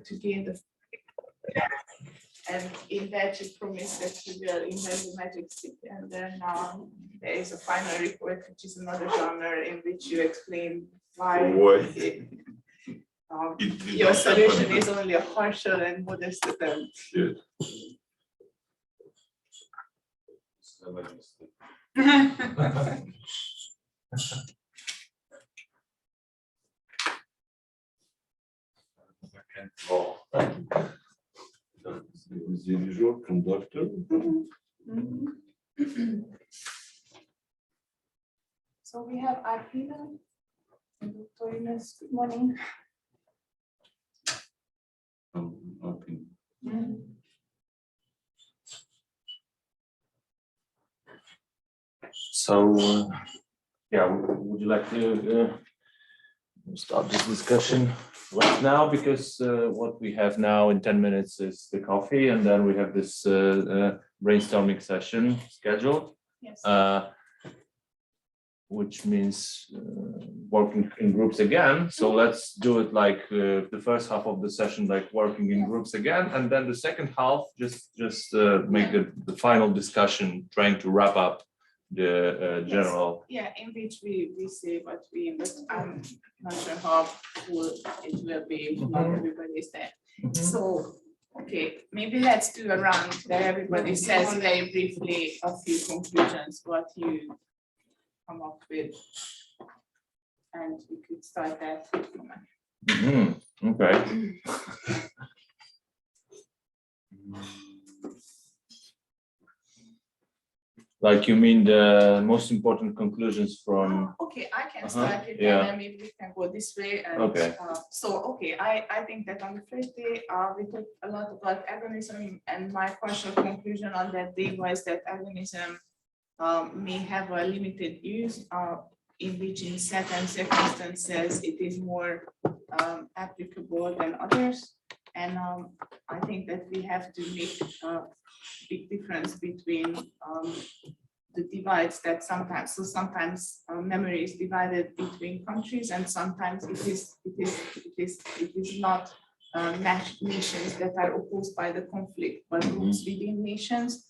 to gain the. And in that you promise that you will invent the magic stick, and then there is a final report, which is another genre in which you explain why your solution is only a partial and modest attempt. Good. As usual, conductor. So we have Arpina and Dr. Ines. Good morning. Okay. So, yeah, would you like to start this discussion right now? Because what we have now in 10 minutes is the coffee, and then we have this brainstorming session scheduled. Yes. Which means working in groups again. So let's do it like the first half of the session, like working in groups again, and then the second half, just make the final discussion, trying to wrap up the general. Yeah, in which we say what but I'm not sure how full it will be. Not everybody is there. So, okay, maybe let's do a round where everybody says very briefly a few conclusions, what you come up with, and we could start that. Okay. Like you mean the most important conclusions from? Okay, I can start it, yeah. and then maybe we can go this way. And, okay. I think that on the first day we talked a lot about agonism, and my partial conclusion on that day was that agonism may have a limited use, in which in certain circumstances it is more applicable than others. And I think that we have to make a big difference between the divides that sometimes memory is divided between countries, and sometimes it is not nations that are opposed by the conflict, but groups within nations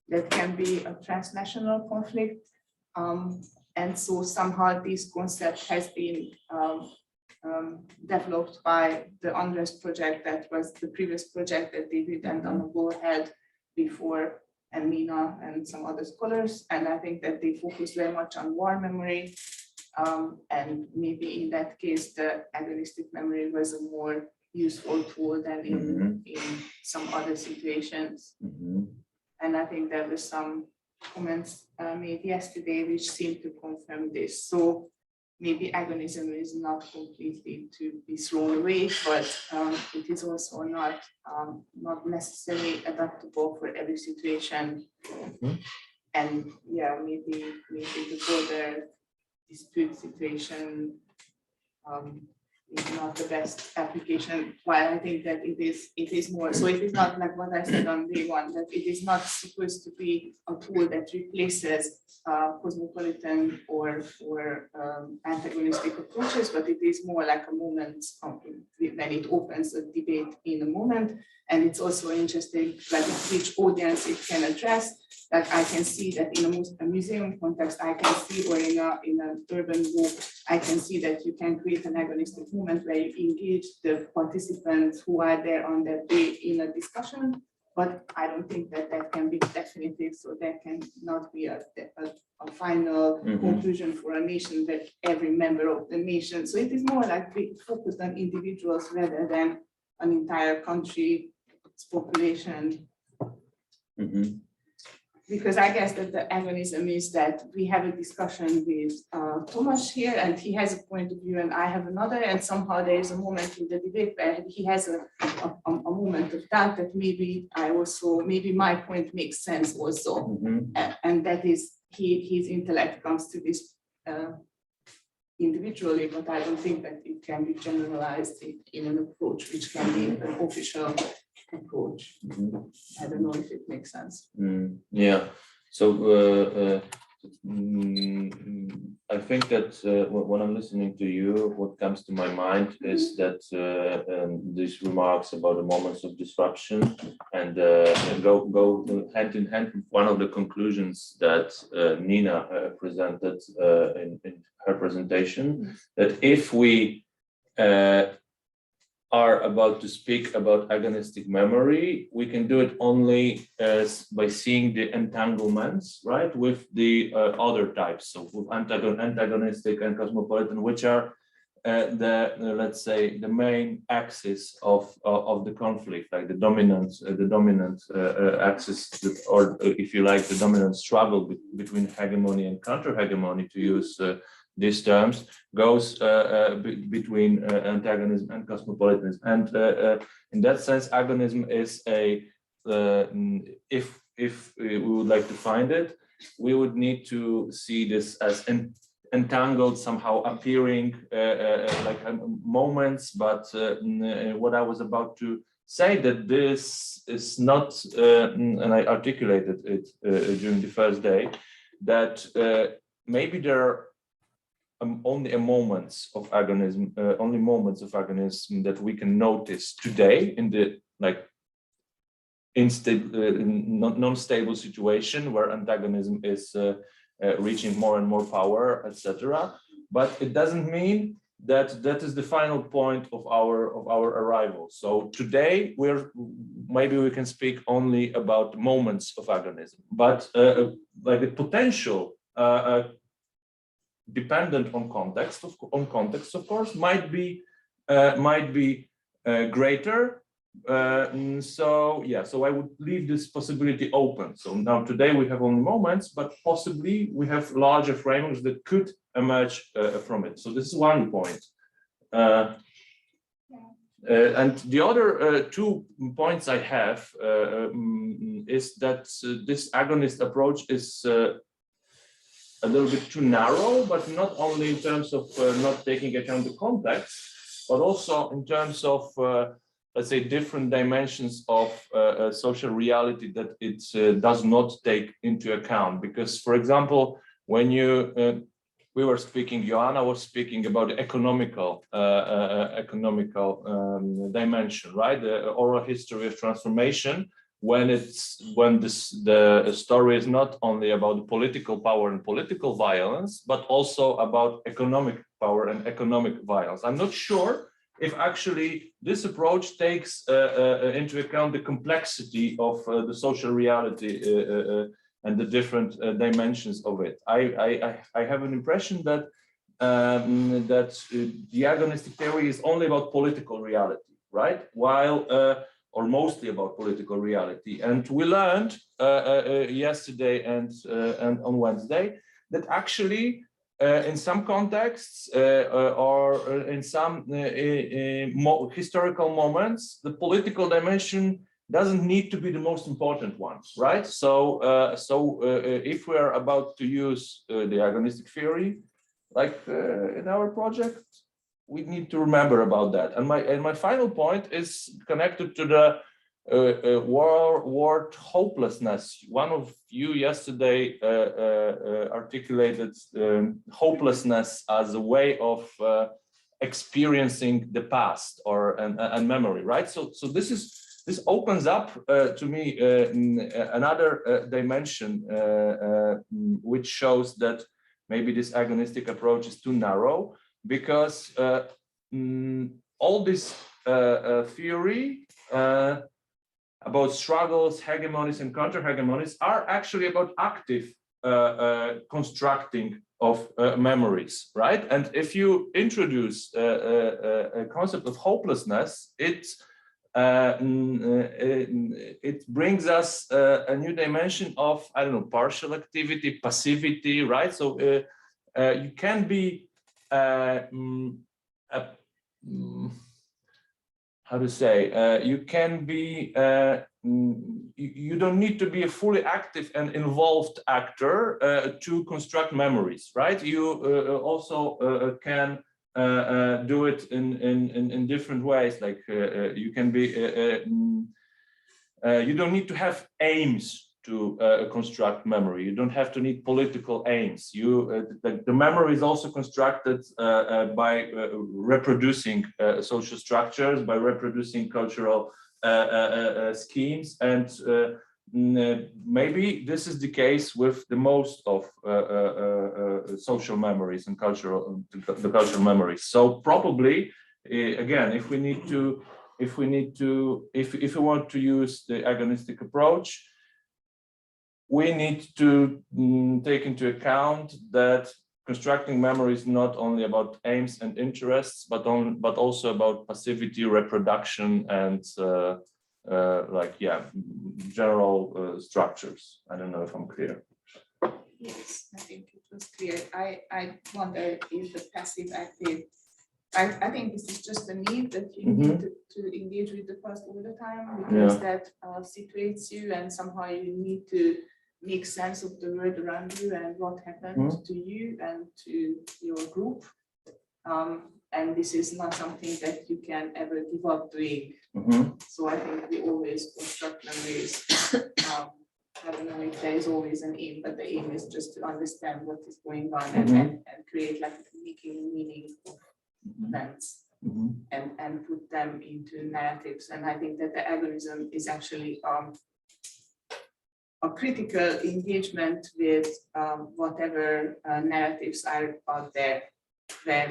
that can be a transnational conflict. And so somehow this concept has been developed by the Unrest project, that was the previous project that David and Annabelle had before, and Nina and some other scholars. And I think that they focus very much on war memory. And maybe in that case, the agonistic memory was a more useful tool than in some other situations. And I think there were some comments made yesterday which seem to confirm this. So maybe agonism is not completely to be thrown away, but it is also not necessarily adaptable for every situation. And yeah, maybe the border dispute situation is not the best application. While I think that it is more. So it is not like what I said on day one, that it is not supposed to be a tool that replaces cosmopolitan or antagonistic approaches, but it is more like a moment when it opens a debate in a moment. And it's also interesting like which audience it can address. Like I can see that in a museum context, I can see, or in an urban walk, I can see that you can create an agonistic movement where you engage the participants who are there on that day in a discussion. But I don't think that that can be definitive, so there can not be a final conclusion for a nation that every member of the nation. So it is more like we focused on individuals rather than an entire country's population. Because I guess that the agonism is that we have a discussion with Thomas here, and he has a point of view and I have another, and somehow there is a moment in the debate where he has a moment of doubt that maybe my point makes sense also. And that is his intellect comes to this individually, but I don't think that it can be generalized in an approach which can be an official approach. I don't know if it makes sense. Yeah. So I think that when I'm listening to you, what comes to my mind is that these remarks about the moments of disruption and go hand in hand with one of the conclusions that Nina presented in her presentation, that if we are about to speak about agonistic memory, we can do it only by seeing the entanglements, right, with the other types, so with antagonistic and cosmopolitan, which are let's say the main axis of the conflict, like the dominant axis, or if you like, the dominant struggle between hegemony and counter-hegemony, to use these terms, goes between antagonism and cosmopolitanism. And in that sense, agonism is if we would like to find it, we would need to see this as entangled, somehow appearing like moments. But what I was about to say, that this is not, and I articulated it during the first day, that maybe there are only moments of agonism, that we can notice today in the non-stable situation where antagonism is reaching more and more power, etc. But it doesn't mean that that is the final point of our arrival. So today maybe we can speak only about moments of agonism, but like the potential dependent on context, of course, might be greater. So I would leave this possibility open. So now today we have only moments, but possibly we have larger frameworks that could emerge from it. So this is one point. And the other 2 points I have is that this agonist approach is a little bit too narrow, but not only in terms of not taking account the context, but also in terms of let's say different dimensions of social reality that it does not take into account. Because, for example, when we were speaking, Joanna was speaking about the economical dimension, right? The oral history of transformation. When the story is not only about political power and political violence, but also about economic power and economic violence. I'm not sure if actually this approach takes into account the complexity of the social reality and the different dimensions of it. I have an impression that the agonistic theory is only about political reality, right? While or mostly about political reality. And we learned yesterday and on Wednesday that actually in some contexts or in some historical moments, the political dimension doesn't need to be the most important one, right? So if we are about to use the agonistic theory, like in our project, we need to remember about that. And my final point is connected to the word hopelessness. One of you yesterday articulated hopelessness as a way of experiencing the past and memory, right? So this opens up to me another dimension which shows that maybe this agonistic approach is too narrow, because all this theory about struggles, hegemonies, and counter-hegemonies are actually about active constructing of memories, right? And if you introduce a concept of hopelessness, it brings us a new dimension of, I don't know, partial activity, passivity, right? So you can be how to say, you can be, you don't need to be a fully active and involved actor to construct memories, right? You also can do it in different ways, like you can be, you don't need to have aims to construct memory. You don't have to need political aims. The memory is also constructed by reproducing social structures, by reproducing cultural schemes, and maybe this is the case with the most of social memories and the cultural memories. So probably, again, if we want to use the agonistic approach, we need to take into account that constructing memory is not only about aims and interests, but also about passivity, reproduction, and general structures. I don't know if I'm clear. Yes, I think it was clear. I wonder if the passive active. I think this is just a need that you need to engage with the past all the time, because that situates you, and somehow you need to make sense of the world around you and what happened to you and to your group. And this is not something that you can ever give up doing. So I think we always construct memories. I don't know if there is always an aim, but the aim is just to understand what is going on and create like making meaning of events and put them into narratives. And I think that the agonism is actually a critical engagement with whatever narratives are out there, where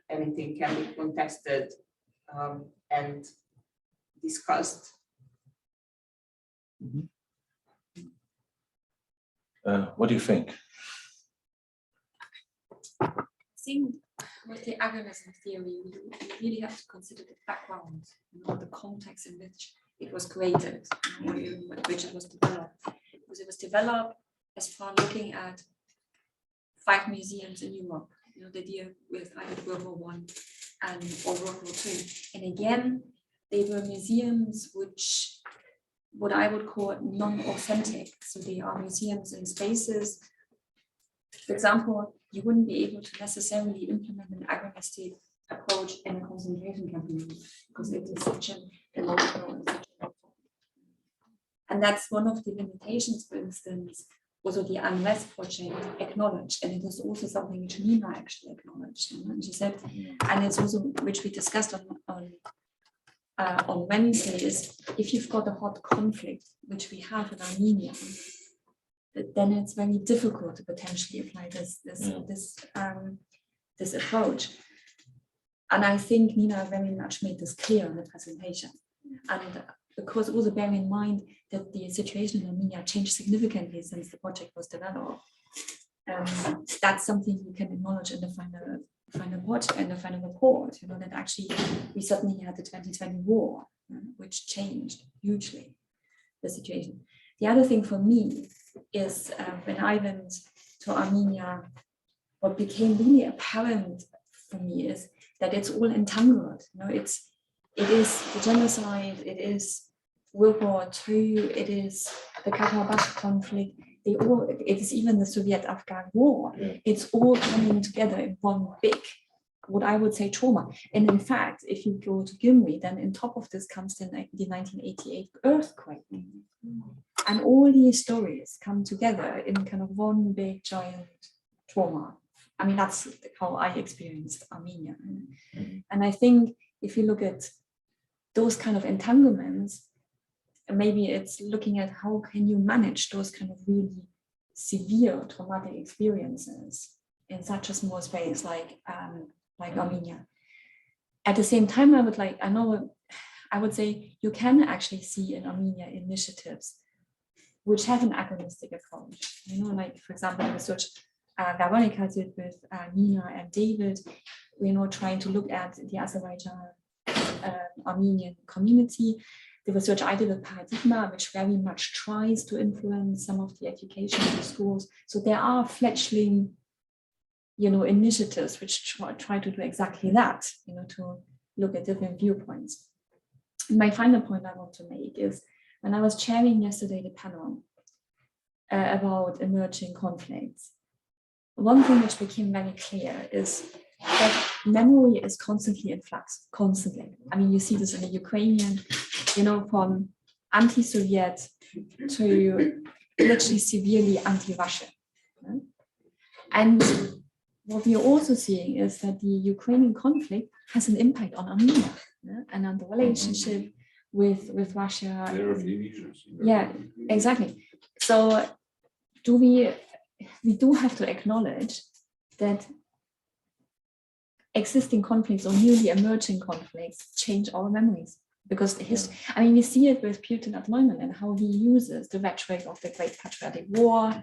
anything can be contested and discussed. What do you think? I think with the agonism theory, you really have to consider the background, the context in which it was created, in which it was developed. Because it was developed as far looking at 5 museums in Europe, the deal with either World War I or World War II. And again, they were museums which, what I would call non-authentic. So they are museums in spaces. For example, you wouldn't be able to necessarily implement an agonistic approach in a concentration camp because it is such an emotional. And that's one of the limitations, for instance, also the Unrest project acknowledged, and it was also something which Nina actually acknowledged. And she said, and it's also which we discussed on Wednesday, is if you've got a hot conflict, which we have in Armenia, then it's very difficult to potentially apply this approach. And I think Nina very much made this clear in the presentation. And because also bear in mind that the situation in Armenia changed significantly since the project was developed. That's something you can acknowledge in the final project and the final report, that actually we suddenly had the 2020 war, which changed hugely the situation. The other thing for me is when I went to Armenia, what became really apparent for me is that it's all entangled. It is the genocide, it is World War II, it is the Karabakh conflict, it is even the Soviet-Afghan war. It's all coming together in one big, what I would say, trauma. And in fact, if you go to Gyumri, then on top of this comes the 1988 earthquake. And all these stories come together in kind of one big giant trauma. I mean, that's how I experienced Armenia. And I think if you look at those kind of entanglements, maybe it's looking at how can you manage those kind of really severe traumatic experiences in such a small space like Armenia. At the same time, I would say you can actually see in Armenia initiatives which have an agonistic approach. Like for example, the research Veronica did with Nina and David, trying to look at the Azerbaijan Armenian community. The research I did with Paradigma, which very much tries to influence some of the education in the schools. So there are fledgling, initiatives which try to do exactly that, to look at different viewpoints. My final point I want to make is when I was chairing yesterday the panel about emerging conflicts, one thing which became very clear is that memory is constantly in flux, constantly. I mean, you see this in the Ukrainian, from anti-Soviet to literally severely anti-Russian. And what we are also seeing is that the Ukrainian conflict has an impact on Armenia and on the relationship with Russia. There are divisions. Yeah, exactly. So we do have to acknowledge that existing conflicts or newly emerging conflicts change our memories, because the history, I mean, we see it with Putin at the moment and how he uses the rhetoric of the Great Patriotic War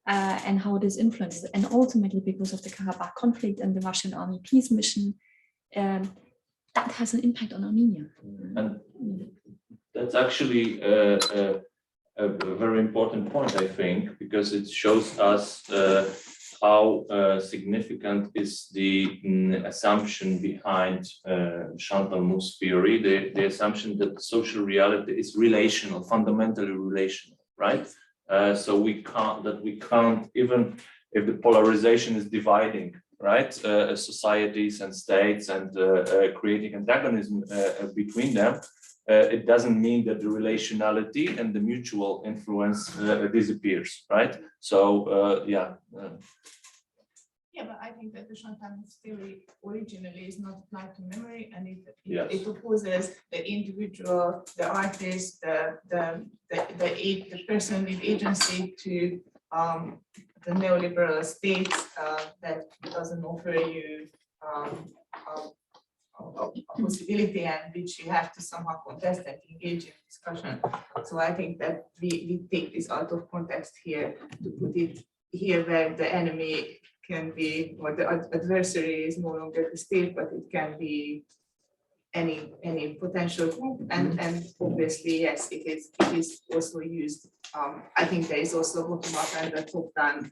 and how this influences, and ultimately because of the Karabakh conflict and the Russian army peace mission, that has an impact on Armenia. And that's actually a very important point, I think, because it shows us how significant is the assumption behind Chantal Mousse theory, the assumption that the social reality is relational, fundamentally relational, right? So we can't, even if the polarization is dividing, right, societies and states and creating antagonism between them, it doesn't mean that the relationality and the mutual influence disappears, right? So yeah. Yeah, but I think that the Chantal Mousse theory originally is not applied to memory, and Yes. it opposes the individual, the artist, the person with agency to the neoliberal state that doesn't offer you a possibility and which you have to somehow contest and engage in discussion. So I think that we take this out of context here to put it here where the enemy can be, or the adversary is no longer the state, but it can be any potential group, and obviously yes, it is also used. I think there is also bottom-up and the top-down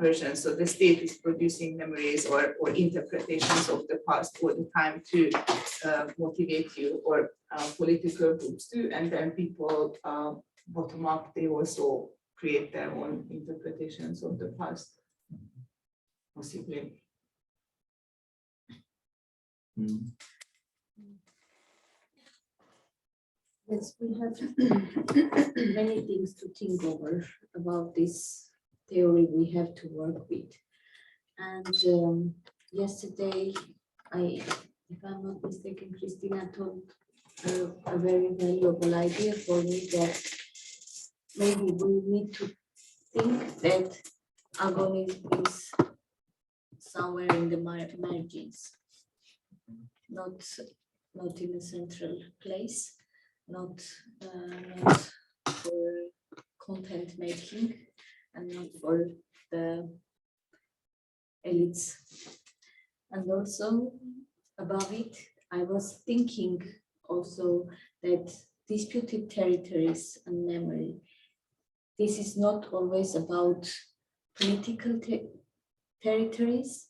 version. So the state is producing memories or interpretations of the past all the time to motivate you, or political groups too, and then people bottom-up, they also create their own interpretations of the past, possibly. Yes, we have many things to think over about this theory we have to work with. And yesterday, if I'm not mistaken, Christina told a very valuable idea for me, that maybe we need to think that agonism is somewhere in the margins, not in a central place, not for content making, and not for the elites. And also above it, I was thinking also that disputed territories and memory, this is not always about political territories.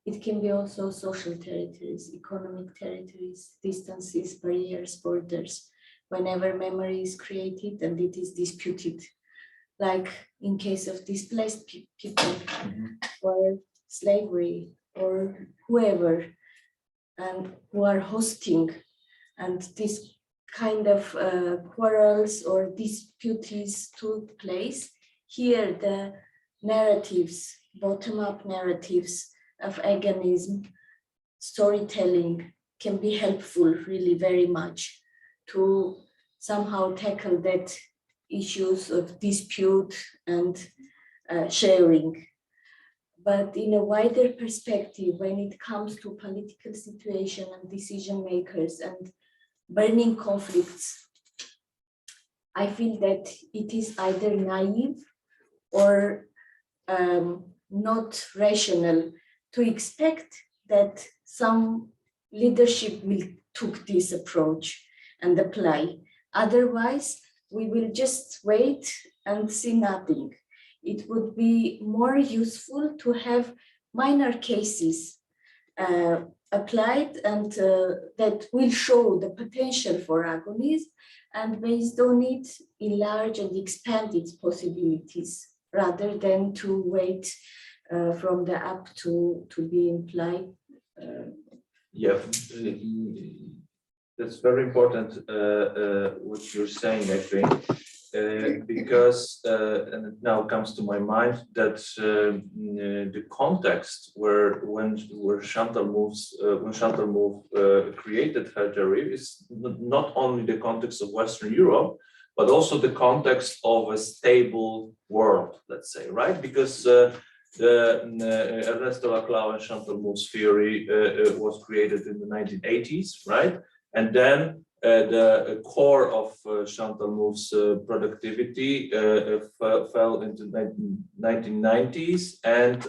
It can be also social territories, economic territories, distances, barriers, borders. Whenever memory is created and it is disputed, like in case of displaced people or slavery or whoever, and who are hosting, and this kind of quarrels or disputes took place. Here the narratives, bottom-up narratives of agonism, storytelling can be helpful really very much to somehow tackle that issues of dispute and sharing. But in a wider perspective, when it comes to political situation and decision makers and burning conflicts, I feel that it is either naive or not rational to expect that some leadership will take this approach and apply. Otherwise, we will just wait and see nothing. It would be more useful to have minor cases applied and that will show the potential for agonism, and based on it, enlarge and expand its possibilities, rather than to wait from the up to be implied. Yeah, that's very important what you're saying, I think. because and it now comes to my mind that the context when Chantal Mouffe created her theory is not only the context of Western Europe, but also the context of a stable world, let's say, right? Because Ernesto Laclau and Chantal Mouffe's theory was created in the 1980s, right? And then the core of Chantal Mouffe's productivity fell into the 1990s and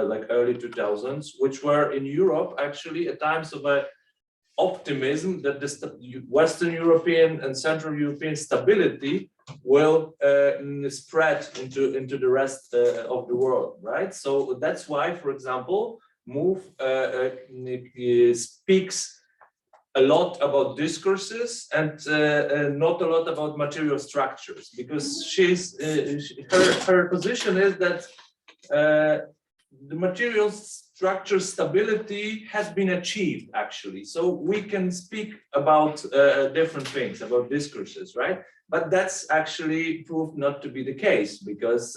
like early 2000s, which were in Europe actually at times of a optimism that the Western European and Central European stability will spread into the rest of the world, right? So that's why, for example, Mouffe speaks a lot about discourses and not a lot about material structures, because her position is that the material structure stability has been achieved actually. So we can speak about different things, about discourses, right? But that's actually proved not to be the case, because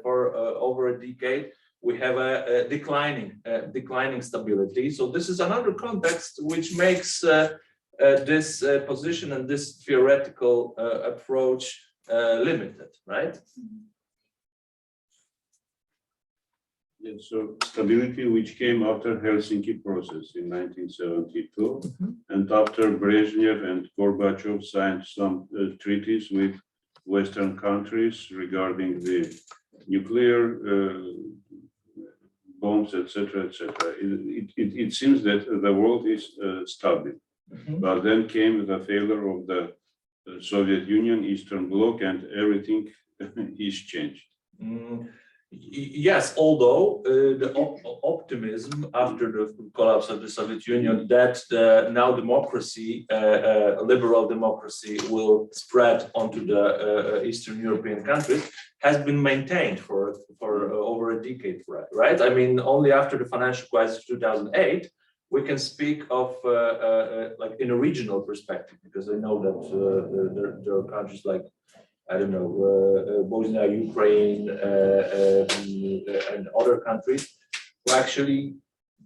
for over a decade, we have a declining stability. So this is another context which makes this position and this theoretical approach limited, right? Yeah, so stability, which came after Helsinki process in 1972, and after Brezhnev and Gorbachev signed some treaties with Western countries regarding the nuclear bombs, etc., etc. It seems that the world is stable, but then came the failure of the Soviet Union, Eastern Bloc, and everything is changed. Yes, although the optimism after the collapse of the Soviet Union that now democracy, liberal democracy, will spread onto the Eastern European countries has been maintained for over a decade, right? I mean, only after the financial crisis of 2008, we can speak of like in a regional perspective, because I know that there are countries like, I don't know, Bosnia, Ukraine, and other countries who actually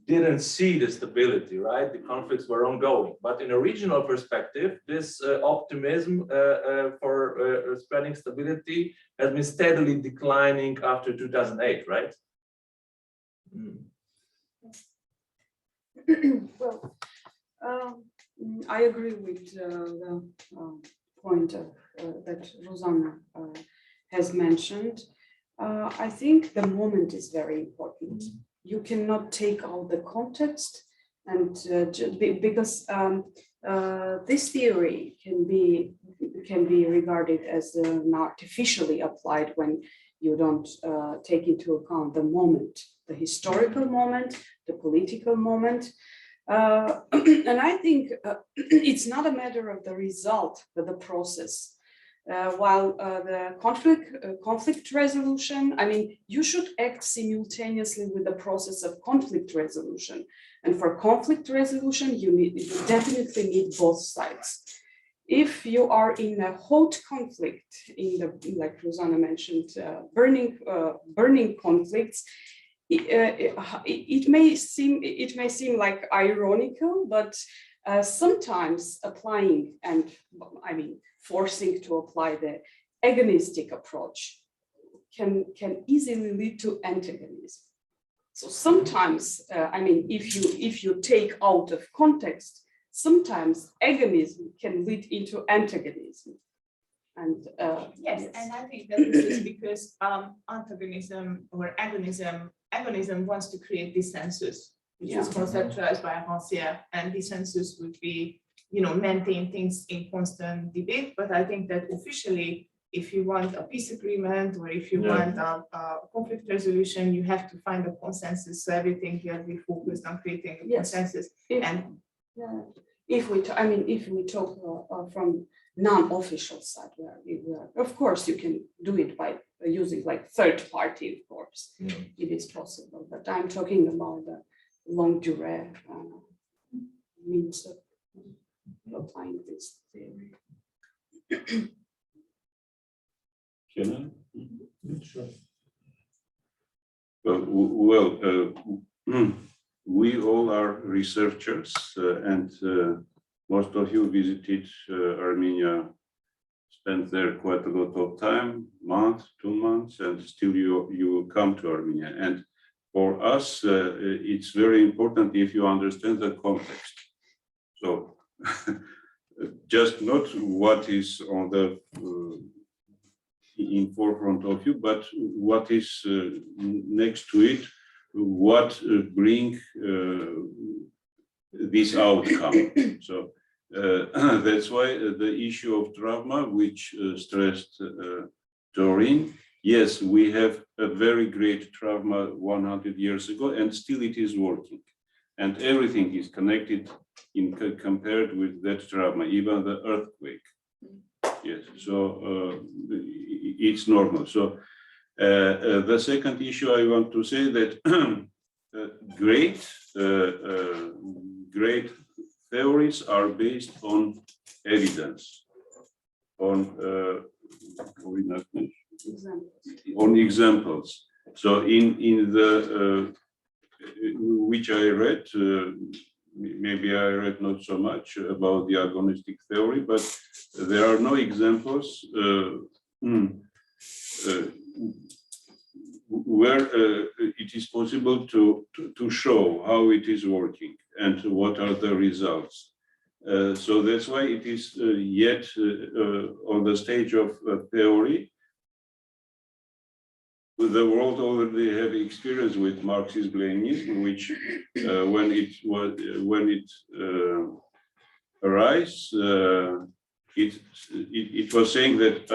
didn't see the stability, right? The conflicts were ongoing. But in a regional perspective, this optimism for spreading stability has been steadily declining after 2008, right? Well, I agree with the point that Rosanna has mentioned. I think the moment is very important. You cannot take out the context, and because this theory can be regarded as artificially applied when you don't take into account the moment, the historical moment, the political moment. And I think it's not a matter of the result, but the process. While the conflict resolution, I mean, you should act simultaneously with the process of conflict resolution. And for conflict resolution, you definitely need both sides. If you are in a hot conflict, like Rosanna mentioned, burning conflicts, it may seem like ironical, but sometimes applying and forcing to apply the agonistic approach can easily lead to antagonism. So sometimes, if you take out of context, sometimes agonism can lead into antagonism. And yes, and I think that this is because antagonism or agonism wants to create dissensus, which is conceptualized by Rancière, and dissensus would be, maintain things in constant debate. But I think that officially, if you want a peace agreement or if you want a conflict resolution, you have to find a consensus. So everything here we focused on creating a consensus. If we talk from non-official side, where of course you can do it by using like third party, of course, it is possible. But I'm talking about the longue durée means of applying this theory. Can Sure. I? Well, we all are researchers, and most of you visited Armenia, spent there quite a lot of time, month, 2 months, and still you come to Armenia. And for us, it's very important if you understand the context. So just not what is on the in forefront of you, but what is next to it, what bring this outcome. So that's why the issue of trauma, which stressed Doreen, yes, we have a very great trauma 100 years ago, and still it is working. And everything is connected compared with that trauma, even the earthquake. Yes, so it's normal. So the second issue I want to say that great theories are based on evidence, on examples. So in the which I read, maybe I read not so much about the agonistic theory, but there are no examples where it is possible to show how it is working and what are the results. So that's why it is yet on the stage of theory. The world already have experience with Marxist-Leninism, which when it arose, it was saying that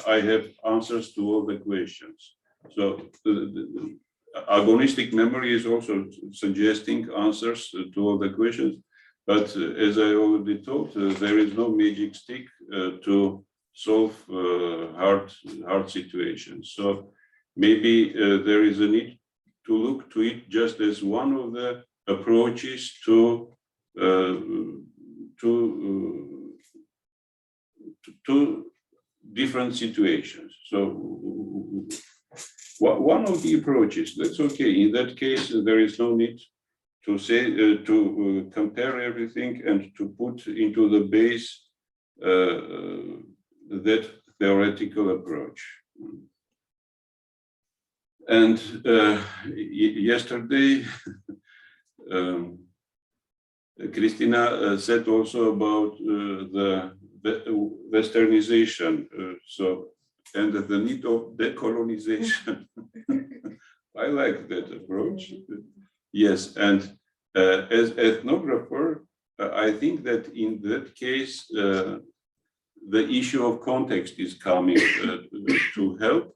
I have answers to all the questions. So the agonistic memory is also suggesting answers to all the questions. But as I already told, there is no magic stick to solve hard situations. So maybe there is a need to look to it just as one of the approaches to different situations. So one of the approaches, that's okay. In that case, there is no need to say to compare everything and to put into the base that theoretical approach. And yesterday, Christina said also about the westernization, and the need of decolonization. I like that approach. Yes, and as ethnographer, I think that in that case, the issue of context is coming to help.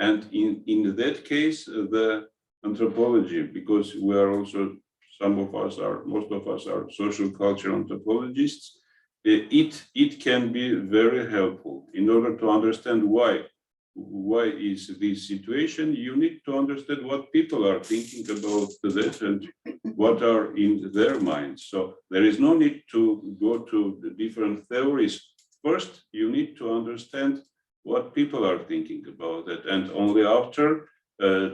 And in that case, the anthropology, because we are also, most of us are social cultural anthropologists, it can be very helpful in order to understand why is this situation. You need to understand what people are thinking about that and what are in their minds. So there is no need to go to the different theories. First, you need to understand what people are thinking about it, and only after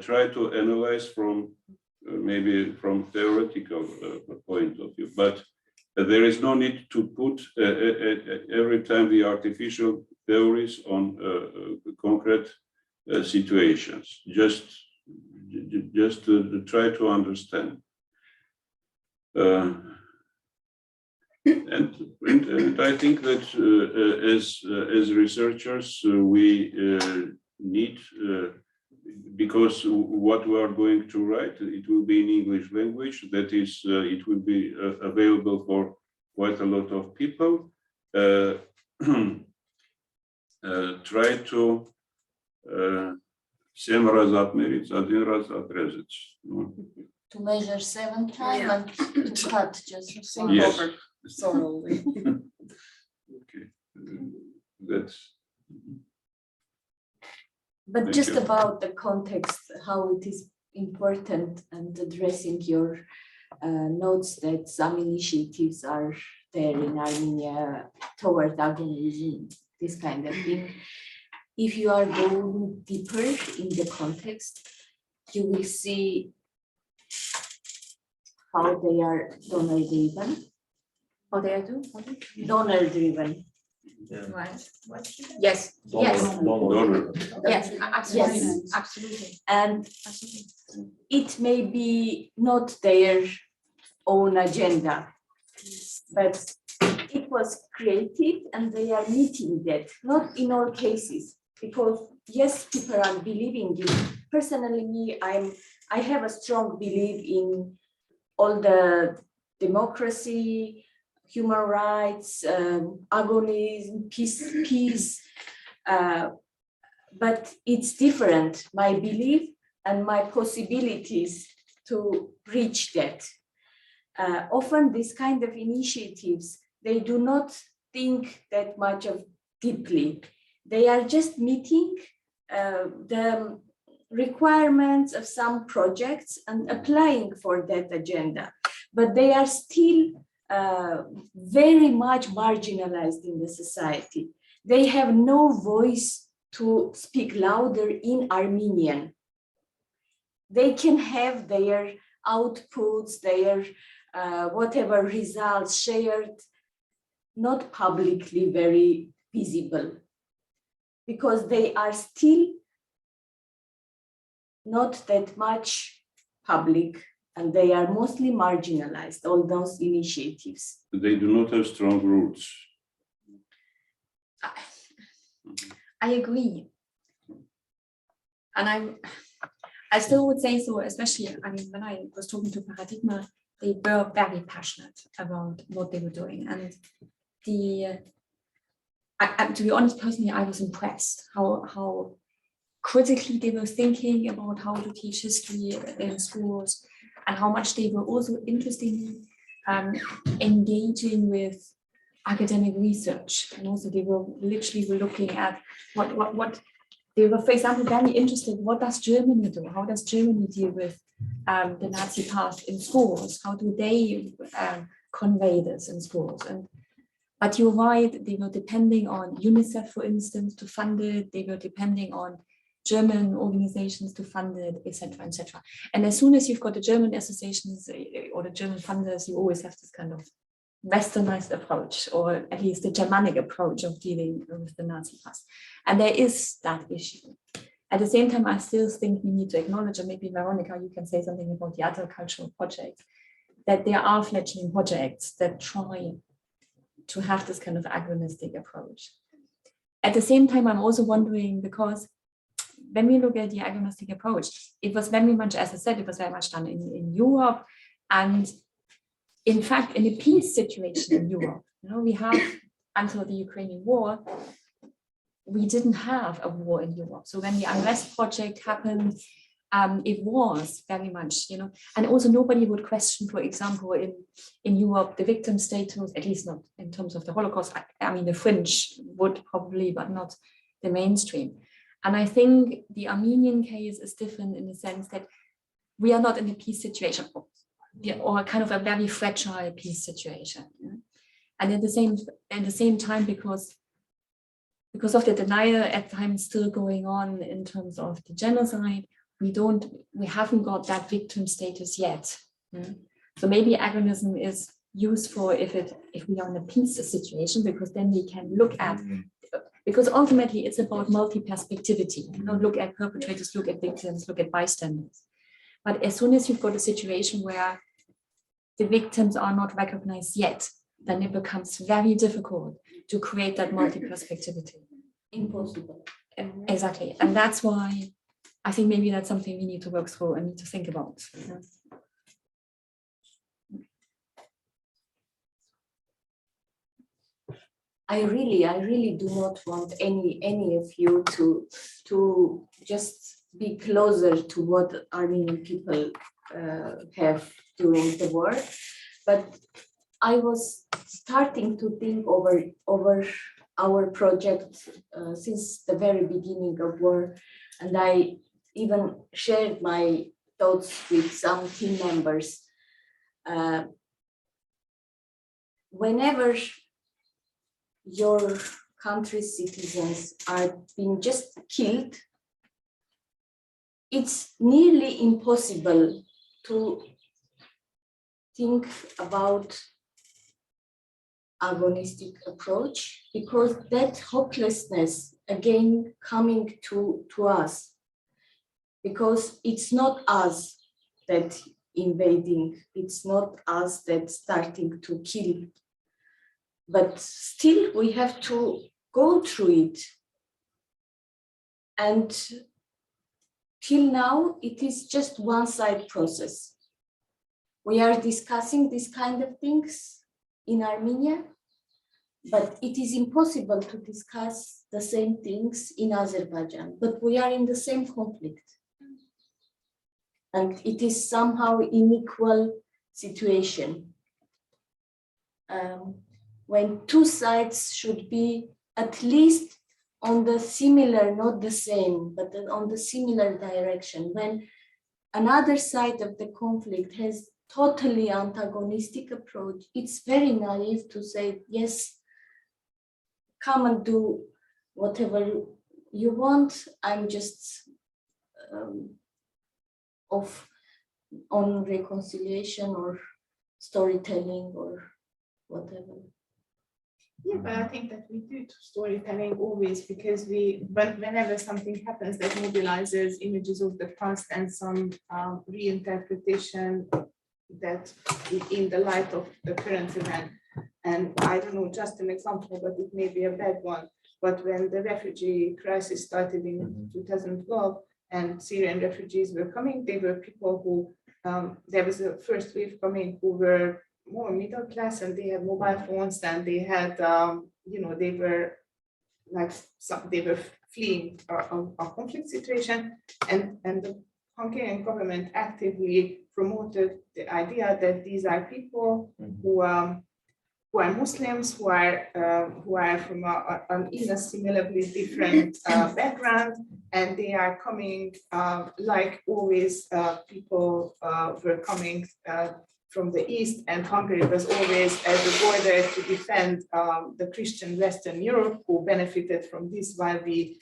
try to analyze from maybe from theoretical point of view. But there is no need to put every time the artificial theories on concrete situations. Just to try to understand. And I think that as researchers, we need, because what we are going to write, it will be in English language, that is, it will be available for quite a lot of people. Try to 7 раз отмерить, 1 раз отрезать. To measure 7 times and to cut just one. Yes. Thoroughly. Okay, that's. But Thank just you. about the context, how it is important, and addressing your notes that some initiatives are there in Armenia toward agonism, this kind of thing. if you are going deeper in the context, you will see how they are donor-driven. Or they do? Donor-driven. Right. Yes, yes, Donor. Yes, absolutely, Yes. absolutely, and absolutely. it may be not their own agenda, but it was created and they are meeting that, not in all cases, because yes, people are believing it. Personally, me, I have a strong belief in all the democracy, human rights, agonism, peace, but it's different, my belief and my possibilities to reach that. Often these kind of initiatives, they do not think that much of deeply. They are just meeting the requirements of some projects and applying for that agenda. But they are still very much marginalized in the society. They have no voice to speak louder in Armenian. They can have their outputs, their whatever results shared, not publicly very visible, because they are still not that much public and they are mostly marginalized, all those initiatives. They do not have strong roots. I agree. And I still would say so, especially, I mean, when I was talking to Paradigma, they were very passionate about what they were doing. And to be honest, personally, I was impressed how critically they were thinking about how to teach history in schools and how much they were also interested in engaging with academic research. And also they were literally looking at what they were, for example, very interested. What does Germany do? How does Germany deal with the Nazi past in schools? How do they convey this in schools? But you're right, they were depending on UNICEF, for instance, to fund it. They were depending on German organizations to fund it, etc., etc. And as soon as you've got the German associations or the German funders, you always have this kind of westernized approach, or at least the Germanic approach of dealing with the Nazi past. And there is that issue. At the same time, I still think we need to acknowledge, and maybe Veronica, you can say something about the other cultural projects, that there are fledgling projects that try to have this kind of agonistic approach. At the same time, I'm also wondering, because when we look at the agonistic approach, it was very much, as I said, it was very much done in Europe. And in fact, in a peace situation in Europe, we have, until the Ukrainian war, we didn't have a war in Europe. So when the unrest project happened, it was very much, and also nobody would question, for example, in Europe, the victim status, at least not in terms of the Holocaust. I mean, the fringe would probably, but not the mainstream. And I think the Armenian case is different in the sense that we are not in a peace situation, or kind of a very fragile peace situation. And at the same time, because of the denial at times still going on in terms of the genocide, we haven't got that victim status yet. So maybe agonism is useful if we are in a peace situation, because then we can look at, because ultimately it's about multi-perspectivity. Look at perpetrators, look at victims, look at bystanders. But as soon as you've got a situation where the victims are not recognized yet, then it becomes very difficult to create that multi-perspectivity. Impossible. Exactly. And that's why I think maybe that's something we need to work through and need to think about. I really do not want any of you to just be closer to what Armenian people have during the war, but I was starting to think over our project since the very beginning of war, and I even shared my thoughts with some team members. Whenever your country's citizens are being just killed, it's nearly impossible to think about agonistic approach, because that hopelessness again coming to us, because it's not us that invading, it's not us that starting to kill, but still we have to go through it. And till now, it is just one-side process. We are discussing these kind of things in Armenia, but it is impossible to discuss the same things in Azerbaijan, but we are in the same conflict. And it is somehow unequal situation. When two sides should be at least on the similar, not the same, but on the similar direction. When another side of the conflict has totally antagonistic approach, it's very naive to say, yes, come and do whatever you want. I'm just on reconciliation or storytelling or whatever. Yeah, but I think that we do storytelling always, because whenever something happens that mobilizes images of the past and some reinterpretation that in the light of the current event. And I don't know, just an example, but it may be a bad one. But when the refugee crisis started in 2012 and Syrian refugees were coming, they were people who, there was a first wave coming who were more middle class, and they had mobile phones, and they had, they were like, they were fleeing a conflict situation, and the Hungarian government actively promoted the idea that these are people who are Muslims, who are from an inassimilably different background, and they are coming like always people were coming from the east, and Hungary was always as a border to defend the Christian Western Europe, who benefited from this, while we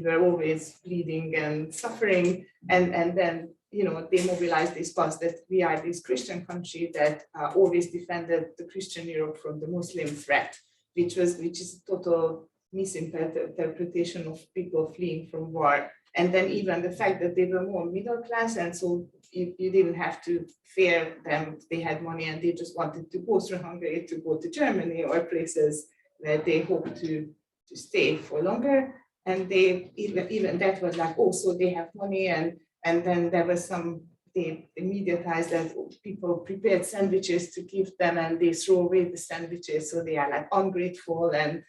were always bleeding and suffering, and then they mobilized this cause that we are this Christian country that always defended the Christian Europe from the Muslim threat, which is a total misinterpretation of people fleeing from war. And then even the fact that they were more middle class, and so you didn't have to fear them. They had money and they just wanted to go through Hungary to go to Germany or places where they hoped to stay for longer. And they even that was like, oh, so they have money, and then there was they mediatized that people prepared sandwiches to give them, and they throw away the sandwiches, so they are like ungrateful, and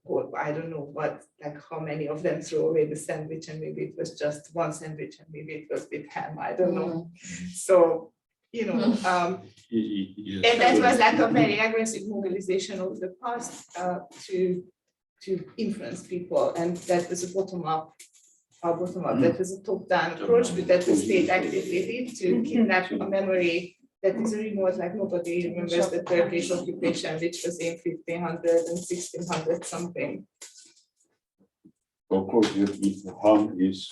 or I don't know what, like how many of them throw away the sandwich, and maybe it was just one sandwich, and maybe it was with ham, I don't know. So, Yes. and that was like a very aggressive mobilization of the past to influence people, and that was a bottom-up. That was a top-down approach, but that the state actively did to kidnap a memory that is remote, like nobody remembers the Turkish occupation, which was in 1500 and 1600 something. Of course, if ham is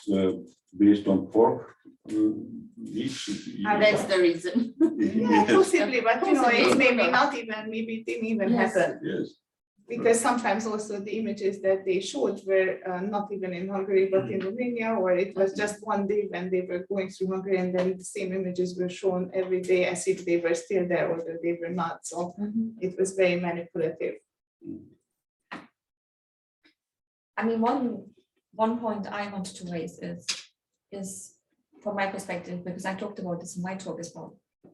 based on pork dish. That's the reason. Yeah, possibly, but it's maybe not even, maybe it didn't even happen. Yes. Because sometimes also the images that they showed were not even in Hungary, but in Romania, or it was just one day when they were going through Hungary, and then the same images were shown every day as if they were still there, although they were not. So it was very manipulative. I mean, one point I wanted to raise is from my perspective, because I talked about this in my talk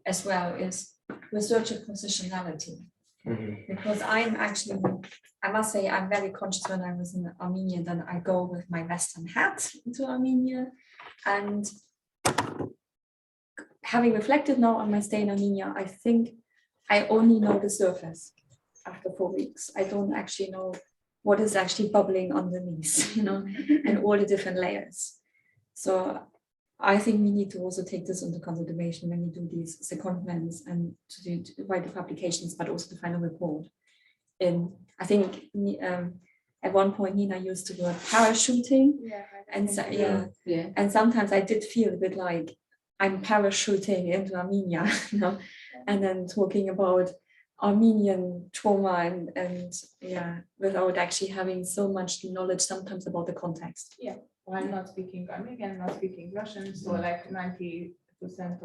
as well, is research of positionality. Because I'm actually, I must say, I'm very conscious when I was in Armenia, then I go with my Western hat into Armenia. And having reflected now on my stay in Armenia, I think I only know the surface after 4 weeks. I don't actually know what is actually bubbling underneath, and all the different layers. So I think we need to also take this into consideration when we do these secondments and to write the publications, but also the final report, I think at one point Nina used the word parachuting, Yeah. and so, Yeah. Yeah. and sometimes I did feel a bit like I'm parachuting into Armenia, you know, and then talking about Armenian trauma and without actually having so much knowledge sometimes about the context. While not speaking Armenian, not speaking Russian, so like 90%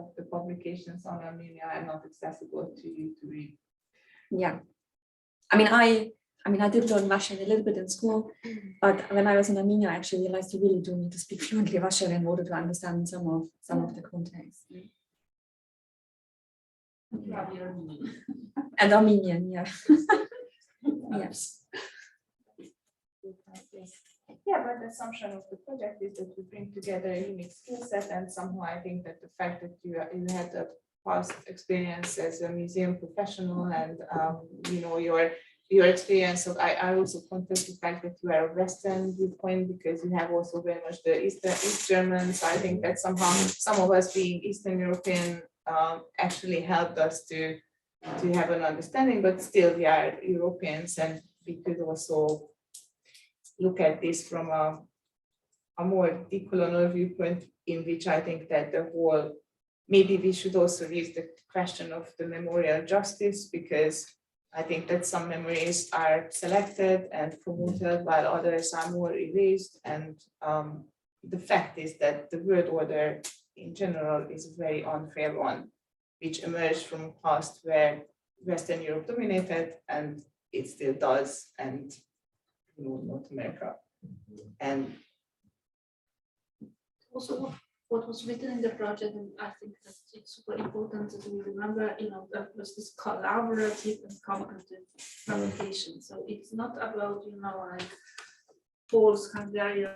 of the publications on Armenia are not accessible to you to read. Yeah, I mean, I did learn Russian a little bit in school, but when I was in Armenia, I actually realized you really do need to speak fluently Russian in order to understand some of the context. And Armenian, yeah. Yes. Yeah, but the assumption of the project is that we bring together a unique skill set, and somehow I think that the fact that you had a past experience as a museum professional and you know your experience of I also contest the fact that you are a Western viewpoint because you have also very much the East German. So I think that somehow some of us being Eastern European actually helped us to have an understanding, but still we are Europeans, and we could also look at this from a more decolonial viewpoint, in which I think that the whole, maybe we should also raise the question of the memorial justice, because I think that some memories are selected and promoted while others are more erased. And the fact is that the world order in general is a very unfair one, which emerged from a past where Western Europe dominated, and it still does, and North America. And also what was written in the project, and I think that it's super important that we remember, that was this collaborative and cognitive communication. So it's not about, like Poles, Hungarian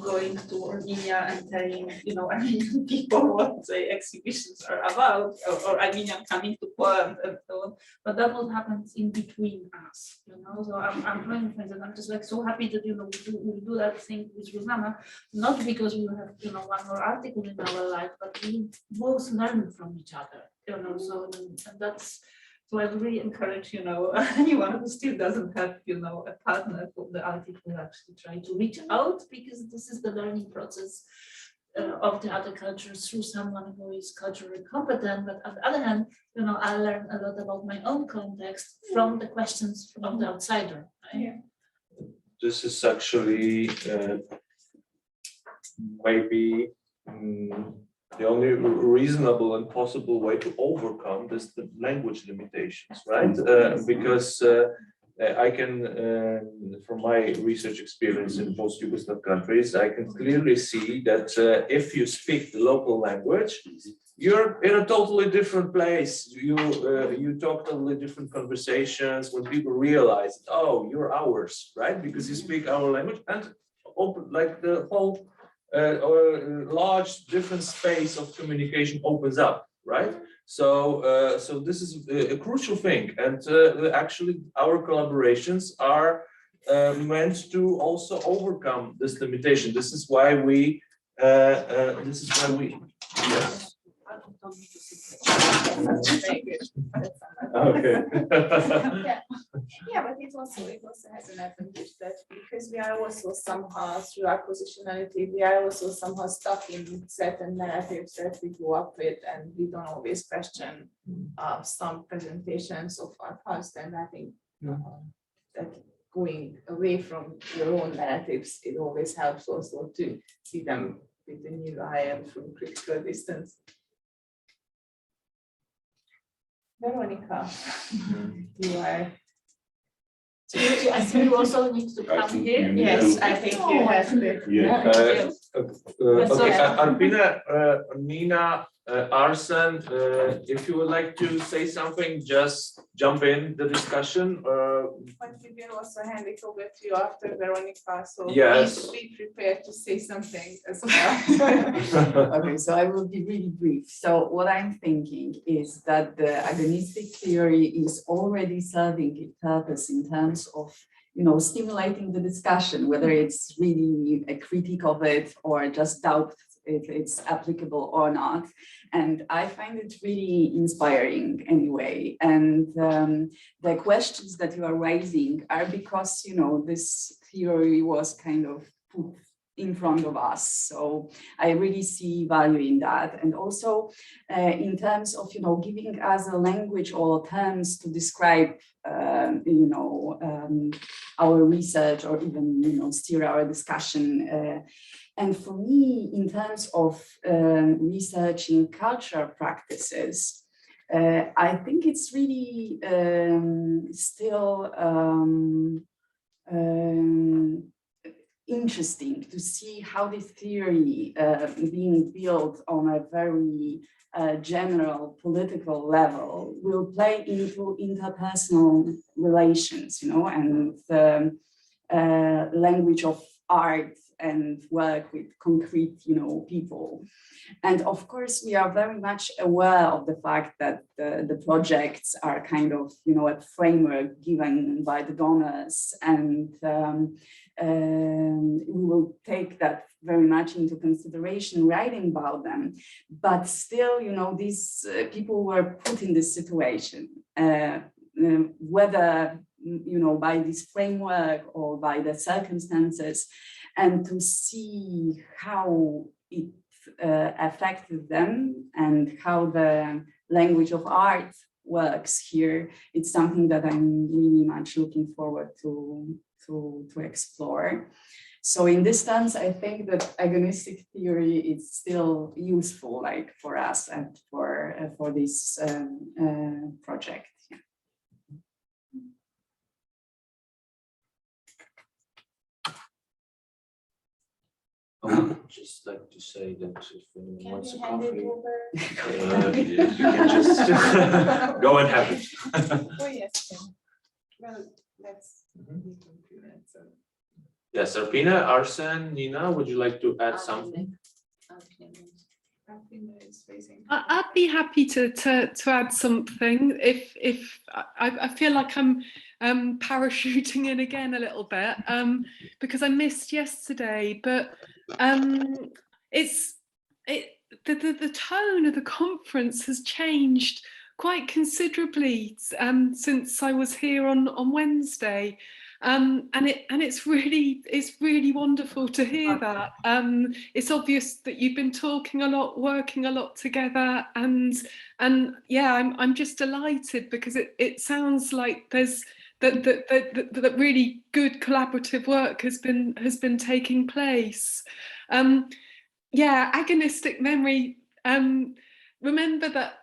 going to Armenia and telling, Armenian people what the exhibitions are about, or Armenian coming to Poland and so on. But that what happens in between us, So I'm trying to find that I'm just like so happy that we do that thing with Rosanna, not because we have one more article in our life, but we both learn from each other, So and that's. So I would really encourage, anyone who still doesn't have, a partner for the article actually try to reach out, because this is the learning process of the other cultures through someone who is culturally competent. But on the other hand, I learn a lot about my own context from the questions of the outsider. Right? Yeah. This is actually maybe the only reasonable and possible way to overcome this the language limitations, right? Because I can, from my research experience in post-Yugoslav countries, I can clearly see that if you speak the local language, you're in a totally different place. You talk totally different conversations when people realize, oh, you're ours, right? Because you speak our language, and open like the whole large different space of communication opens up, right? So so this is a crucial thing, and actually our collaborations are meant to also overcome this limitation. This is why we yes. Okay. Yeah, but it also has an advantage that because we are also somehow through our positionality, we are also somehow stuck in certain narratives that we grew up with, and we don't always question some presentations of our past. And I think that going away from your own narratives, it always helps also to see them with a new eye and from critical distance. Veronica, you are. So I think you also need to come here. Yes, I think you have to. Yeah. Okay, Arpina, Nina, Arsen, if you would like to say something, just jump in the discussion. But we will also hand it over to you after Veronica, so Yes. please be prepared to say something as well. Okay, so I will be really brief. So what I'm thinking is that the agonistic theory is already serving its purpose in terms of, stimulating the discussion, whether it's really a critique of it or just doubt it's applicable or not. And I find it really inspiring anyway. And the questions that you are raising are because, you know, this theory was kind of put in front of us. So I really see value in that. And also in terms of, you know, giving us a language or terms to describe, you know, our research or even, you know, steer our discussion. And for me, in terms of researching cultural practices, I think it's really still interesting to see how this theory being built on a very general political level will play into interpersonal relations, you know, and the language of art and work with concrete, you know, people. And of course, we are very much aware of the fact that the projects are kind of, you know, a framework given by the donors, and we will take that very much into consideration writing about them. But still, you know, these people were put in this situation, whether, you know, by this framework or by the circumstances, and to see how it affected them and how the language of art works here. It's something that I'm really much looking forward to explore. So in this sense, I think that agonistic theory is still useful, like for us and for this project. I would just like to say that if anyone Can wants a you hand it coffee, over? you can just go and have it. Oh, yes. Yeah. Well, let's be concluded. So. Yes, Arpina, Arsen, Nina, would you like to add something? I'd be happy to add something if I feel like I'm parachuting in again a little bit because I missed yesterday, but the tone of the conference has changed quite considerably since I was here on Wednesday. And it's really wonderful to hear that. It's obvious that you've been talking a lot, working a lot together, and yeah, I'm just delighted because it sounds like there's that really good collaborative work has been taking place. Yeah, agonistic memory. Remember that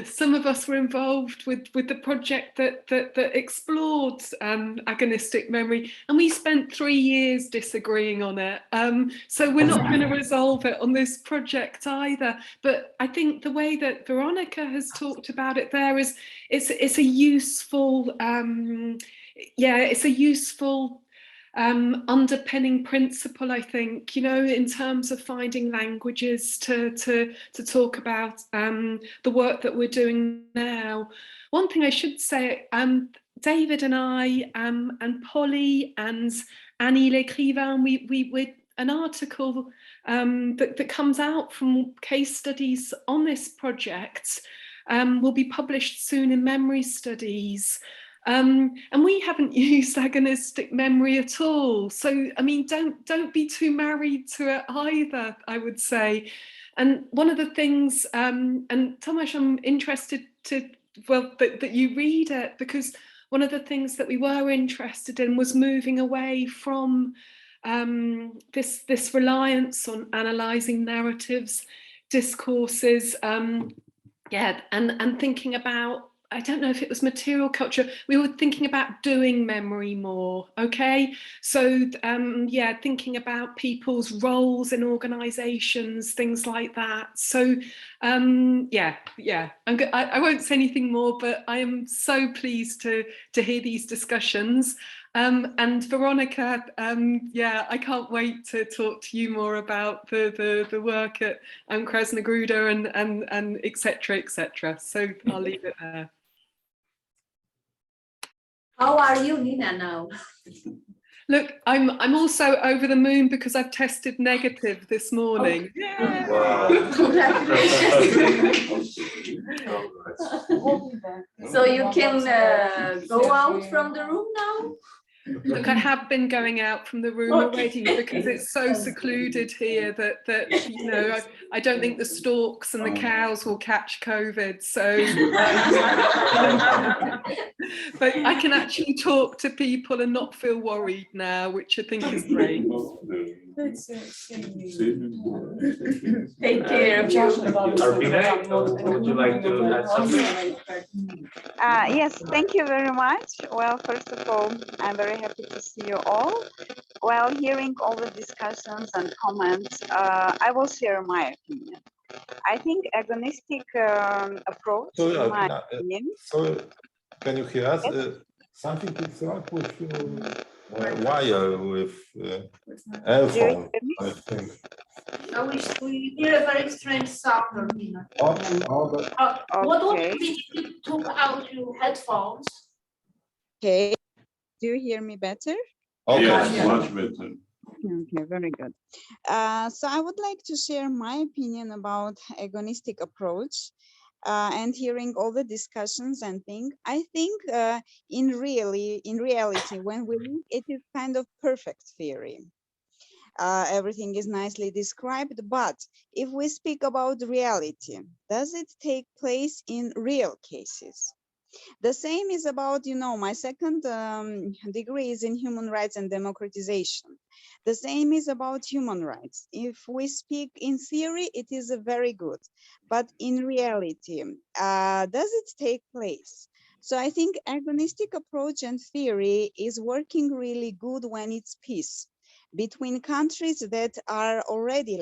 some of us were involved with the project that explored agonistic memory, and we spent 3 years disagreeing on it. So we're not going to resolve it on this project either. But I think the way that Veronica has talked about it there is it's a useful it's a useful underpinning principle, I think, you know, in terms of finding languages to talk about the work that we're doing now. One thing I should say, David and I and Polly and Annie L'Écrivain, we an article that comes out from case studies on this project will be published soon in Memory Studies. And we haven't used agonistic memory at all. So, I mean, don't be too married to it either, I would say. And one of the things, and Tomasz, I'm interested that you read it, because one of the things that we were interested in was moving away from this reliance on analysing narratives, discourses, and thinking about, I don't know if it was material culture, we were thinking about doing memory more, okay? So thinking about people's roles in organisations, things like that. So I won't say anything more, but I am so pleased to hear these discussions. And Veronica, I can't wait to talk to you more about the work at Krasna Gruda and et cetera. So I'll leave it there. How are you, Nina, now? Look, I'm also over the moon because I've tested negative this morning. Yeah. So you can go out from the room now? Look, I have been going out from the room already because it's so secluded here that you know I don't think the storks and the cows will catch COVID. So, but I can actually talk to people and not feel worried now, which I think is great. Take care of you. Arpine, would you like to add something? Yes, thank you very much. Well, first of all, I'm very happy to see you all. While hearing all the discussions and comments, I will share my opinion. I think agonistic approach, So, in my opinion. so can you hear us? Something is wrong with wire with earphone, I think. No, we hear a very strange sound, Armina. What would Okay. it be if you took out your headphones? Okay. Do you hear me better? Okay. Yes, much better. Okay, very good. So I would like to share my opinion about agonistic approach and hearing all the discussions and things. I think in reality, when we look, it is kind of perfect theory. Everything is nicely described, but if we speak about reality, does it take place in real cases? The same is about, my second degree is in human rights and democratization. The same is about human rights. If we speak in theory, it is very good, but in reality, does it take place? So I think agonistic approach and theory is working really good when it's peace between countries that are already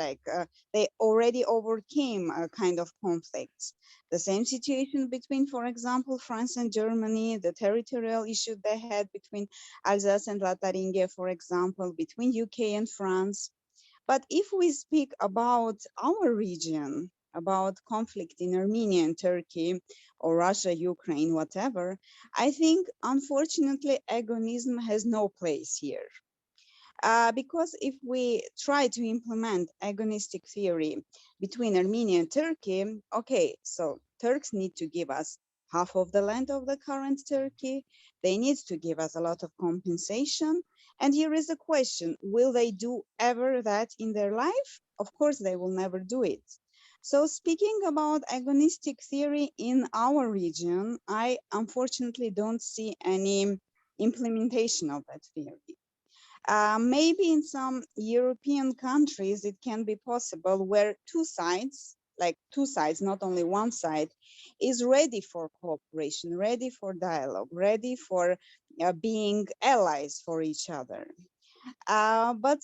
they already overcame kind of conflicts. The same situation between, for example, France and Germany, the territorial issue they had between Alsace and Lotharingia, for example, between UK and France. But if we speak about our region, about conflict in Armenia and Turkey, or Russia, Ukraine, whatever, I think, unfortunately, agonism has no place here. Because if we try to implement agonistic theory between Armenia and Turkey, okay, so Turks need to give us half of the land of the current Turkey. They need to give us a lot of compensation. And here is the question, will they do ever that in their life? Of course, they will never do it. So speaking about agonistic theory in our region, I unfortunately don't see any implementation of that theory. Maybe in some European countries, it can be possible where two sides, not only one side, is ready for cooperation, ready for dialogue, ready for being allies for each other. But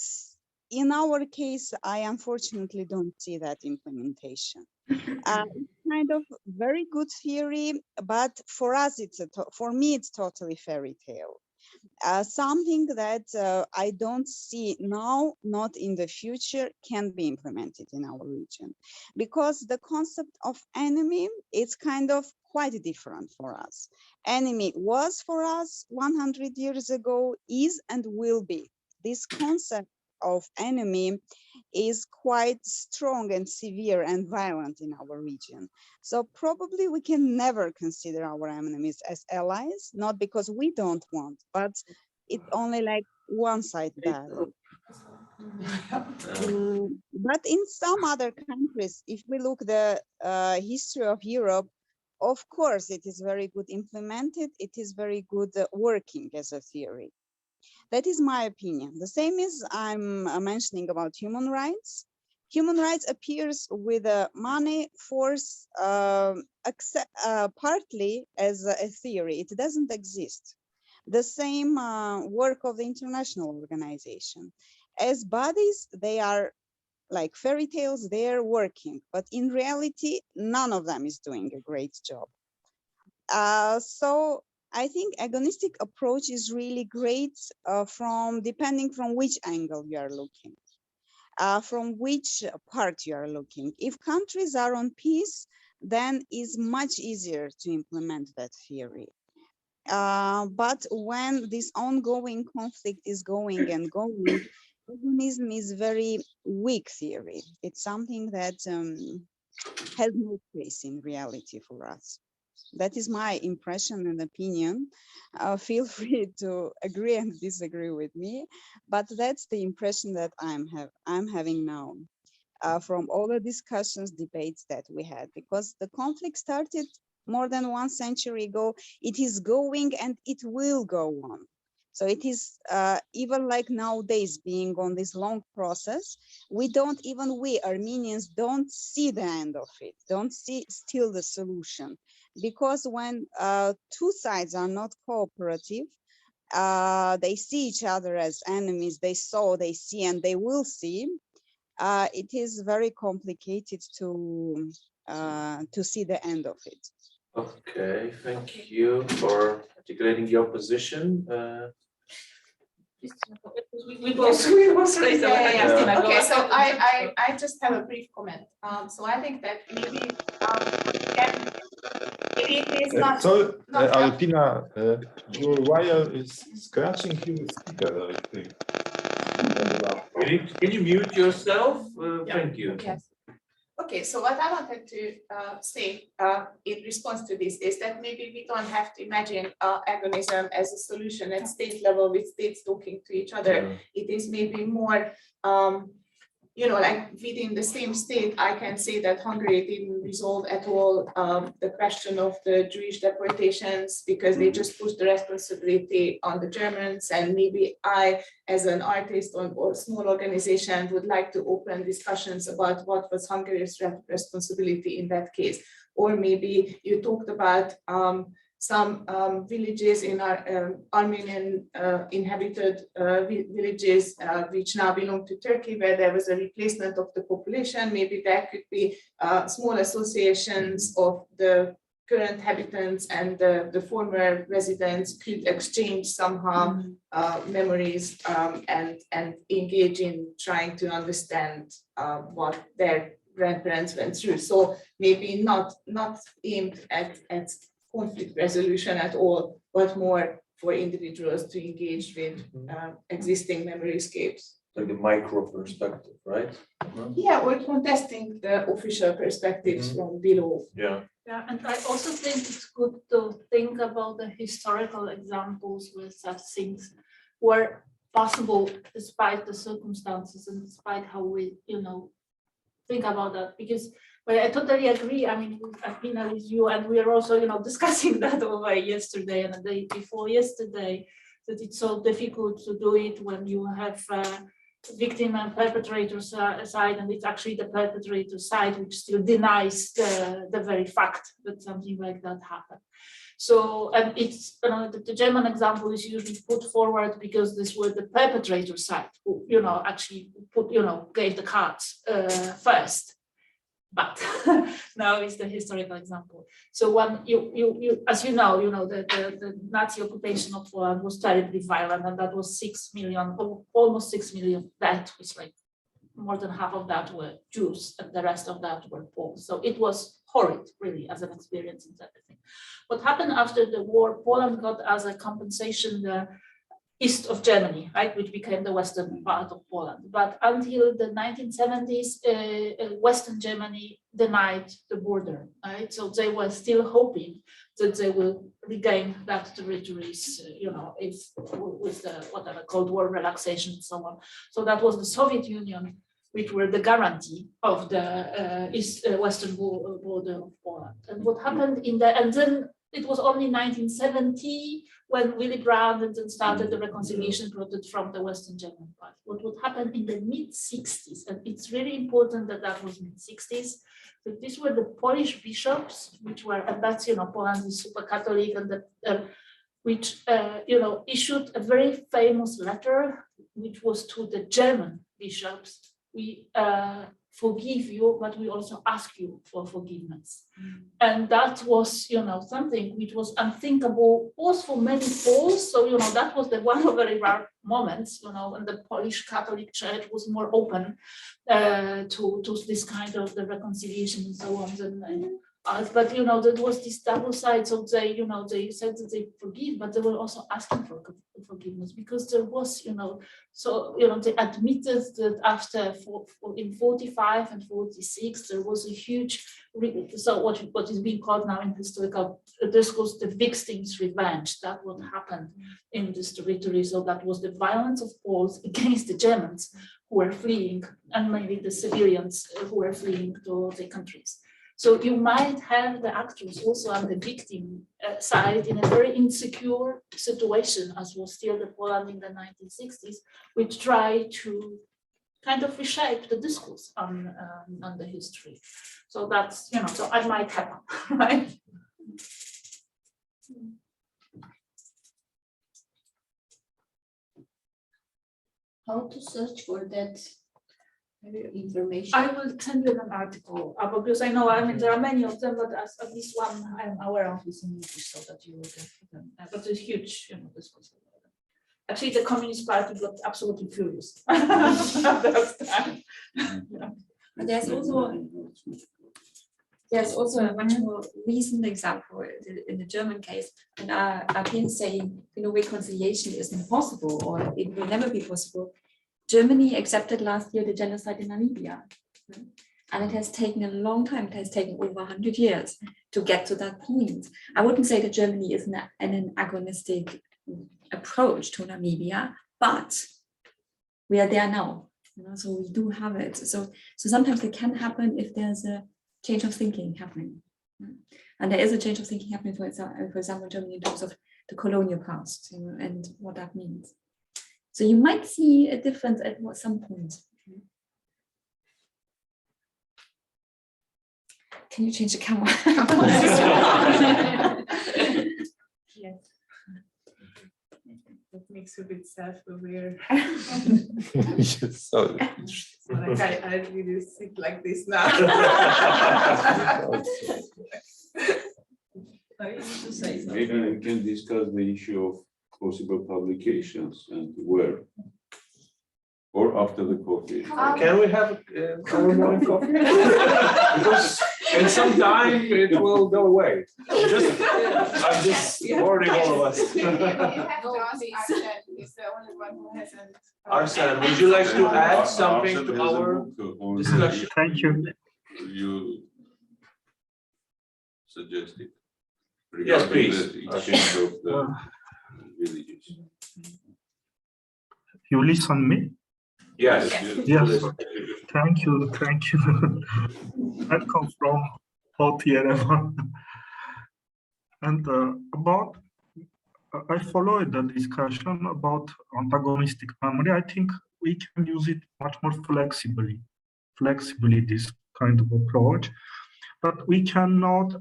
in our case, I unfortunately don't see that implementation. It's kind of very good theory, but for us, for me, it's totally fairy tale. Something that I don't see now, not in the future, can be implemented in our region, because the concept of enemy is kind of quite different for us. Enemy was for us 100 years ago, is and will be. This concept of enemy is quite strong and severe and violent in our region. So probably we can never consider our enemies as allies, not because we don't want, but it's only like one-side dialogue. But in some other countries, if we look the history of Europe, of course, it is very good implemented. It is very good working as a theory. That is my opinion. The same is I'm mentioning about human rights. Human rights appears with money, force, partly as a theory. It doesn't exist. The same work of the international organization. As bodies, they are like fairy tales, they're working, but in reality, none of them is doing a great job. So I think agonistic approach is really great depending from which angle you are looking, from which part you are looking. If countries are on peace, then it's much easier to implement that theory. But when this ongoing conflict is going and going, agonism is very weak theory. It's something that has no place in reality for us. That is my impression and opinion. Feel free to agree and disagree with me, but that's the impression that I'm having now from all the discussions, debates that we had, because the conflict started more than 1 century ago. It is going and it will go on. So it is even like nowadays being on this long process, we Armenians don't see the end of it, don't see still the solution. Because when two sides are not cooperative, they see each other as enemies, they see, and they will see, it is very complicated to see the end of it. Okay, thank you for articulating your position. We both raised our hand. Yeah. Okay, so I just have a brief comment. So I think that maybe it is not. So, Alpina, your wire is scratching your speaker, I think. Can you mute yourself? Thank you. Yes. Okay, so what I wanted to say in response to this is that maybe we don't have to imagine agonism as a solution at state level with states talking to each other. Yeah. It is maybe more, like within the same state, I can say that Hungary didn't resolve at all the question of the Jewish deportations because they just pushed the responsibility on the Germans. And maybe I, as an artist or small organization, would like to open discussions about what was Hungary's responsibility in that case. Or maybe you talked about some villages in our Armenian inhabited villages which now belong to Turkey, where there was a replacement of the population. Maybe there could be small associations of the current inhabitants and the former residents could exchange somehow memories and engage in trying to understand what their grandparents went through. So maybe not aimed at conflict resolution at all, but more for individuals to engage with existing memoryscapes. Like a micro perspective, right? Yeah, or contesting the official perspectives from below. Yeah. Yeah, and I also think it's good to think about the historical examples where such things were possible despite the circumstances and despite how we, think about that. Because well, I totally agree. I mean, I've been with you, and we are also, discussing that over yesterday and the day before yesterday, that it's so difficult to do it when you have victim and perpetrator side, and it's actually the perpetrator side which still denies the very fact that something like that happened. So, and it's the German example is usually put forward because this was the perpetrator side who, actually gave the cards first. But now is the historical example. So when you as you know, the Nazi occupation of Poland was terribly violent, and that was 6 million, almost 6 million. That was like more than half of that were Jews, and the rest of that were Poles. So it was horrid, really, as an experience and everything. What happened after the war? Poland got as a compensation the east of Germany, right, which became the western part of Poland. But until the 1970s, Western Germany denied the border, right? So they were still hoping that they will regain that territories, if with the whatever Cold War relaxation and so on. So that was the Soviet Union, which were the guarantee of the western border of Poland. And what happened and then it was only 1970 when Willy Brandt then started the reconciliation project from the Western German part. What would happen in the mid-60s, and it's really important that was mid-60s, that these were the Polish bishops, which were, and that's, Poland is super Catholic, and which, issued a very famous letter, which was to the German bishops. We forgive you, but we also ask you for forgiveness. And that was, something which was unthinkable both for many Poles. So, that was the one of very rare moments, when the Polish Catholic Church was more open to this kind of the reconciliation and so on. And But there was this double side. So they said that they forgive, but they were also asking for forgiveness, because there was, they admitted that after in 45 and 46 there was a huge, so what is being called now in historical discourse the victims' revenge. That what happened in this territory. So that was the violence of Poles against the Germans who were fleeing, and maybe the civilians who were fleeing to the countries. So you might have the actors also on the victim side in a very insecure situation, as was still the Poland in the 1960s, which try to kind of reshape the discourse on the history. So that's, so it might happen, right? How to search for that information? I will send you an article because I know, there are many of them, but at least one I'm aware of is in English, so that you will get them. But it's huge, discourse. Actually, the Communist Party got absolutely furious at that time. But there's also a much more recent example in the German case, and I've been saying, reconciliation isn't possible, or it will never be possible. Germany accepted last year the genocide in Namibia, and it has taken a long time. It has taken over 100 years to get to that point. I wouldn't say that Germany is an agonistic approach to Namibia, but we are there now. So we do have it. So sometimes it can happen if there's a change of thinking happening, and there is a change of thinking happening, for example, in Germany in terms of the colonial past, and what that means. So you might see a difference at some point. Can you change the camera? Yes. That makes you a bit self-aware. So, Like I really sit like this now. Maybe we can discuss the issue of possible publications and where, or after the coffee. Can we have our morning coffee? Because in some time it will go away. I'm just warning all of us. You have to ask Arsene, he's the only one who hasn't. Arsene, would you like to add something to our discussion? Thank you. You suggested. Yes, regarding please. the exchange of the villages. You listen me? Yes. Yes. Thank you. I come from Yerevan. And I followed the discussion about antagonistic memory. I think we can use it much more flexibly, this kind of approach. But we cannot,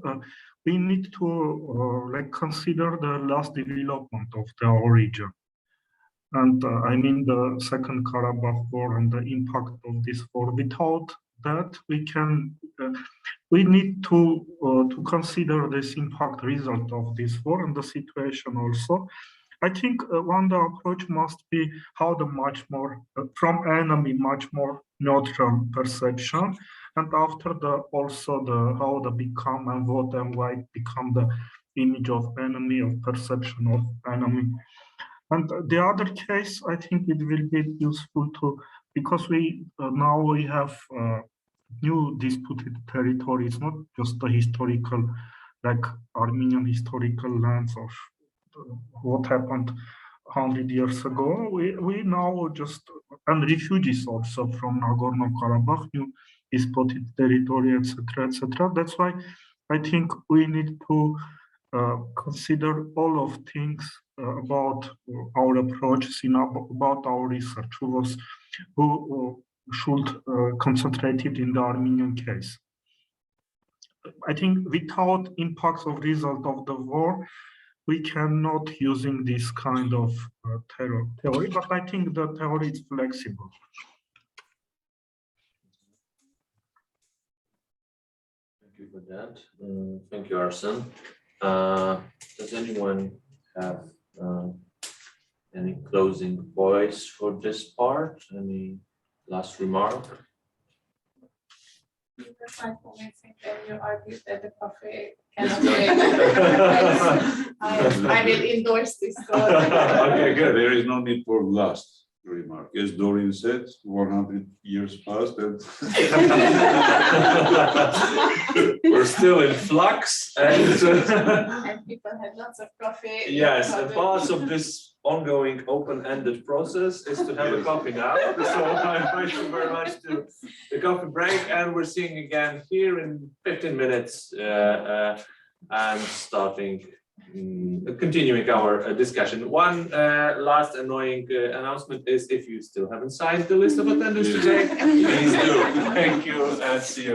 we need to consider the last development of the region. And I mean the Second Karabakh War and the impact of this war. Without that, we need to consider this impact result of this war and the situation also. I think one the approach must be how the much more from enemy much more neutral perception, and after how the become and what and why become the image of enemy, of perception of enemy. And the other case, I think it will be useful because now we have new disputed territories, not just the historical, like Armenian historical lands of what happened 100 years ago. We now and refugees also from Nagorno-Karabakh, new disputed territory, etc., etc. That's why I think we need to consider all of things about our approaches about our research, who should concentrate it in the Armenian case. I think without impacts of result of the war, we cannot using this kind of theory, but I think the theory is flexible. Thank you for that. Thank you, Arsene. Does anyone have any closing voice for this part? Any last remark? You were quite convincing when you argued that the coffee cannot wait. I will endorse this thought. Okay, good. There is no need for last remark. As Doreen said, 100 years passed and We're still in flux and And people had lots of coffee. yes, and parts of this ongoing open-ended process is to have a coffee now. So I invite you very much to the coffee break, and we're seeing again here in 15 minutes and starting continuing our discussion. One last annoying announcement is if you still haven't signed the list of attendance today, please do. Thank you and see you.